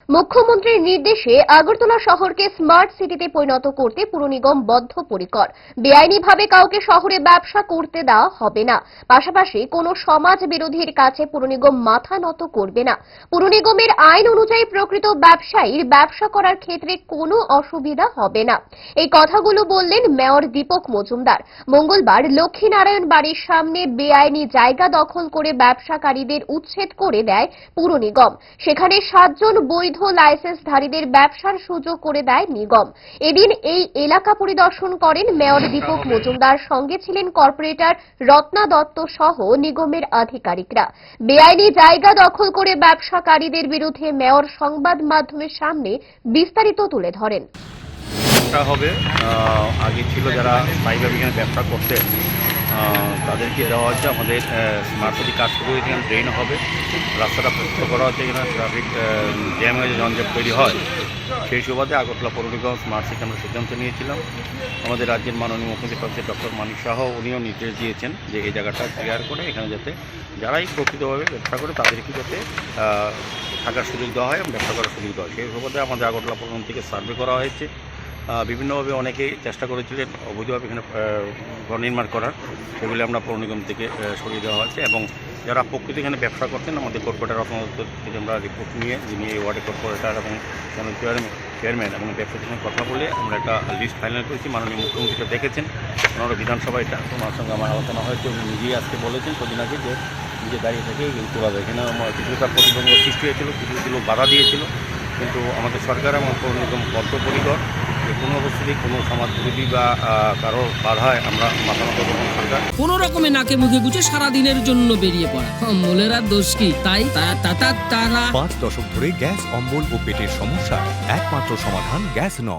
মুখ্যমন্ত্রীর নির্দেশে আগরতলা শহরকে স্মার্ট সিটিতে পরিণত করতে পুর নিগম বদ্ধপরিকর। বেআইনিভাবে কাউকে শহরে ব্যবসা করতে দেওয়া হবে না। পাশাপাশি কোনো সমাজ বিরোধীর কাছে পুর নিগম মাথা নত করবে না। পুর নিগমের আইন অনুযায়ী প্রকৃত ব্যবসায়ীর ব্যবসা করার ক্ষেত্রে কোনো অসুবিধা হবে না। এই কথাগুলো বললেন মেয়র দীপক মজুমদার। মঙ্গলবার লক্ষ্মীনারায়ণ বাড়ির সামনে বেআইনি জায়গা দখল করে ব্যবসাকারীদের উচ্ছেদ করে দেয় পুর নিগম। সেখানে 7 জন বৈধ লাইসেন্সধারীদের ব্যবসার সুযোগ করে দেয় নিগম। এদিন এই এলাকা পরিদর্শন করেন মেয়র দীপক মজুমদার, সঙ্গে ছিলেন কর্পোরেটর রত্না দত্ত সহ নিগমের আধিকারিকরা। বেআইনি জায়গা দখল করে ব্যবসাকারীদের বিরুদ্ধে মেয়র সংবাদ মাধ্যমের সামনে বিস্তারিত তুলে ধরেন। হবে আগে ছিল যারা স্থায়ীভাবে এখানে ব্যবসা করতে তাদেরকে দেওয়া হচ্ছে। আমাদের স্মার্ট সিটি কাজ শুরু হয়েছে, এখানে ড্রেন হবে, রাস্তাটা পরিষ্কার করা হচ্ছে, এখানে ট্রাফিক জ্যাম হয়ে জঞ্জাট তৈরি হয়। সেই সুবাদে আগরতলা পৌর নিগম স্মার্ট সিটি আমরা সিদ্ধান্ত নিয়েছিলাম। আমাদের রাজ্যের মাননীয় মুখ্যমন্ত্রী ডক্টর মানিক শাহ উনিও নির্দেশ দিয়েছেন যে এই জায়গাটা ক্লিয়ার করে এখানে যাতে যারাই প্রকৃতভাবে ব্যবসা করে তাদেরকে যাতে থাকার সুযোগ দেওয়া হয় এবং ব্যবসা করার সুযোগ দেওয়া হয়। সেই সুবাদে আমাদের আগরতলা পৌর নিগম থেকে সার্ভে করা হয়েছে। বিভিন্নভাবে অনেকেই চেষ্টা করেছিলেন অবৈধভাবে এখানে ঘর নির্মাণ করার, সেগুলি আমরা পৌর নিগম থেকে সরিয়ে দেওয়া হয়েছে। এবং যারা প্রকৃত এখানে ব্যবসা করতেন আমাদের কর্পোরেটর থেকে আমরা রিপোর্ট নিয়ে যিনি এই ওয়ার্ডের কর্পোরেটর এবং চেয়ারম্যান এবং ব্যবসার সঙ্গে কথা বলে আমরা একটা লিস্ট ফাইনাল করেছি। মাননীয় মুখ্যমন্ত্রীটা দেখেছেন, ওনারা বিধানসভা এটা ওনার সঙ্গে আমার আলোচনা হয়েছে। উনি নিজেই আজকে বলেছেন কদিন আগে যে নিজে দাঁড়িয়ে থেকে এগুলো তোলা যায়। এখানে কিছুটা প্রতিবন্ধক সৃষ্টি হয়েছিল, কিছু লোক বাধা দিয়েছিল, কিন্তু আমাদের সরকার এবং পৌর নিগম বদ্ধপরিকর যে কোনো অবস্থাতেই কোনো সমাজ বিরোধী বা কারো বাধায় আমরা মাথা নত করব। সরকার কোনো রকমে নাকে মুখে গুছে সারাদিনের জন্য বেরিয়ে পড়া, অম্বলের আর দোষ কি? তাই তারা 5 দশক ধরে গ্যাস, অম্বল ও পেটের সমস্যা একমাত্র সমাধান গ্যাস নয়।